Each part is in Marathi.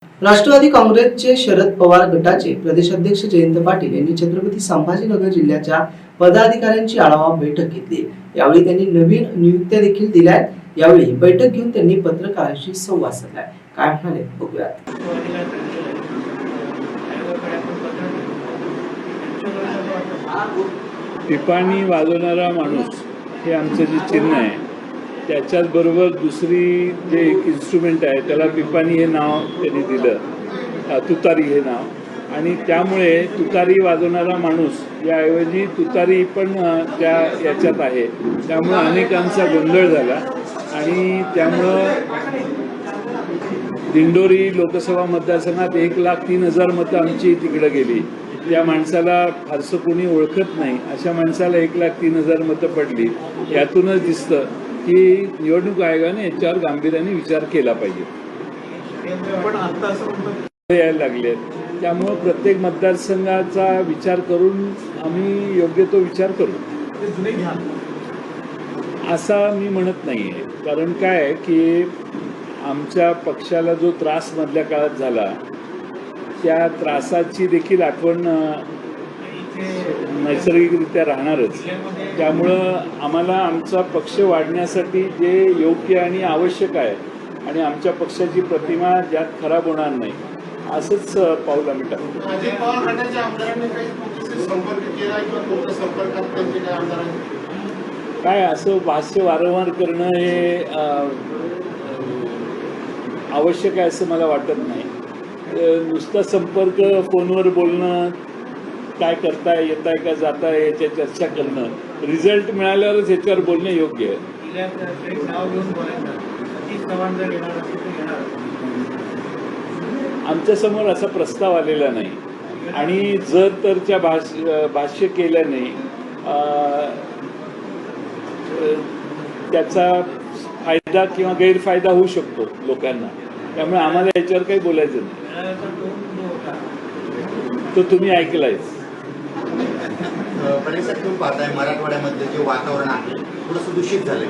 राष्ट्रवादी काँग्रेसचे शरद पवार गटाचे प्रदेशाध्यक्ष जयंत पाटील यांनी छत्रपती संभाजीनगर जिल्ह्याच्या पदाधिकाऱ्यांची आढावा बैठक घेतली। यावेळी त्यांनी नवीन नियुक्त्या देखील दिल्या आहेत। यावेळी बैठक घेऊन त्यांनी पत्रकारांशी संवाद साधला। काय म्हणाले बघूयात। पिपाणी वाजवणारा माणूस हे आमचं जे चिन्ह आहे, त्याच्याच बरोबर दुसरी जे एक इन्स्ट्रुमेंट आहे त्याला पिपाणी हे नाव त्यांनी दिलं, तुतारी हे नाव। आणि त्यामुळे तुतारी वाजवणारा माणूस याऐवजी तुतारी पण त्या याच्यात आहे, त्यामुळे अनेकांचा गोंधळ झाला। आणि त्यामुळं दिंडोरी लोकसभा मतदारसंघात 1,03,000 मतं आमची तिकडे गेली। त्या माणसाला फारसं कोणी ओळखत नाही, अशा माणसाला 1,03,000 मतं पडली। यातूनच दिसतं की निवडणूक आयोगाने याच्यावर गांभीर्याने विचार केला पाहिजे। पण आता असं यायला लागले, त्यामुळे प्रत्येक मतदारसंघाचा विचार करून आम्ही योग्य तो विचार करू, असा मी म्हणत नाहीये। कारण काय आहे की आमच्या पक्षाला जो त्रास मधल्या काळात झाला, त्या त्रासाची देखील आठवण नैसर्गिकरित्या राहणारच। त्यामुळं आम्हाला आमचा पक्ष वाढण्यासाठी जे योग्य आणि आवश्यक आहे आणि आमच्या पक्षाची प्रतिमा ज्यात खराब होणार नाही, असंच पाऊल आम्ही टाकतो। काय असं भाष्य वारंवार करणं हे आवश्यक आहे असं मला वाटत नाही। नुसता संपर्क, फोनवर बोलणं, काय करताय, येताय का जाताय याच्या चर्चा करणं, रिझल्ट मिळाल्यावरच याच्यावर बोलणं योग्य आहे। आमच्या समोर असा प्रस्ताव आलेला नाही आणि जर तरच्या भाष्य केल्याने त्याचा फायदा किंवा गैरफायदा होऊ शकतो लोकांना, त्यामुळे आम्हाला याच्यावर काही बोलायचं नाही। तो तुम्ही ऐकलायच। तुम्ही पाहताय मराठवाड्यामध्ये जे वातावरण आहे थोडंसं दूषित झालंय,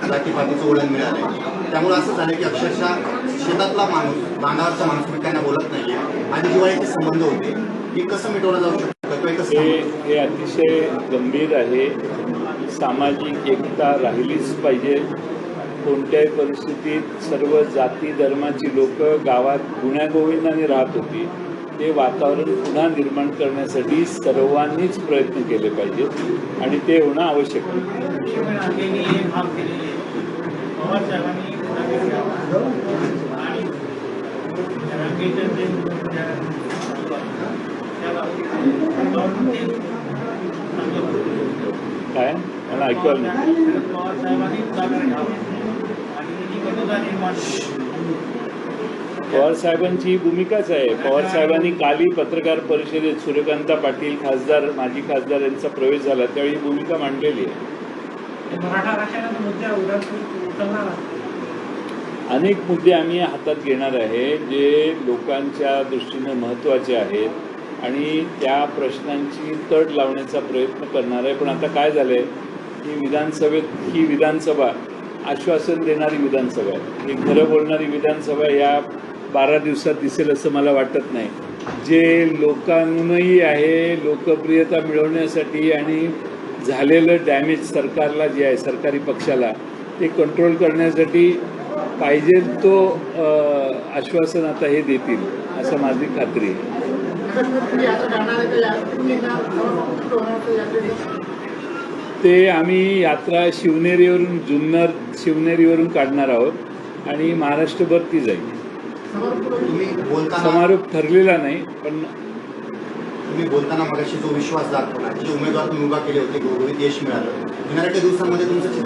जातीपातीचं वळण मिळालंय। त्यामुळे असं झालं की अक्षरशः शेतातला माणूस, बांधावरचा माणूस त्यांना बोलत नाहीये आणि जिव्हाळ्याचे संबंध होते, हे कसं मिटवलं जाऊ शकतं? हे अतिशय गंभीर आहे। सामाजिक एकता राहिलीच पाहिजे। कोणत्याही परिस्थितीत सर्व जाती धर्माची लोक गावात गुण्यागोविंदाने राहत होती, ते वातावरण पुन्हा निर्माण करण्यासाठी सर्वांनीच प्रयत्न केले पाहिजेत आणि ते होणं आवश्यक आहे। काय मला ऐकू आलं नाही। पवार साहेबांची भूमिकाच आहे। पवार साहेबांनी कालही पत्रकार परिषदेत सूर्यकांता पाटील खासदार, माजी खासदार यांचा प्रवेश झाला त्यावेळी भूमिका मांडलेली आहे। अनेक मुद्दे आम्ही हातात घेणार आहे जे लोकांच्या दृष्टीने महत्त्वाचे आहेत आणि त्या प्रश्नांची तड लावण्याचा प्रयत्न करणार आहे। पण आता काय झालंय की ही विधानसभा आश्वासन देणारी विधानसभा आहे, ही खरं बोलणारी विधानसभा या 12 दिवसात दिसेल असं मला वाटत नाही। जे लोकांनाही आहे, लोकप्रियता मिळवण्यासाठी आणि झालेलं डॅमेज सरकारला जे आहे, सरकारी पक्षाला, ते कंट्रोल करण्यासाठी पाहिजे तो आश्वासन आता हे देतील असं माझी खात्री आहे। ते आम्ही यात्रा शिवनेरीवरून, जुन्नर शिवनेरीवरून काढणार आहोत आणि महाराष्ट्रभर ती जाईल। समारोप ठरलेला नाही, पण तुम्ही बोलताना मगाशी जो विश्वास दाखवला, जे उमेदवार तुम्ही उभा केले होते, गुळगुळीत यश मिळालं, येणाऱ्या काही दिवसांमध्ये तुमचं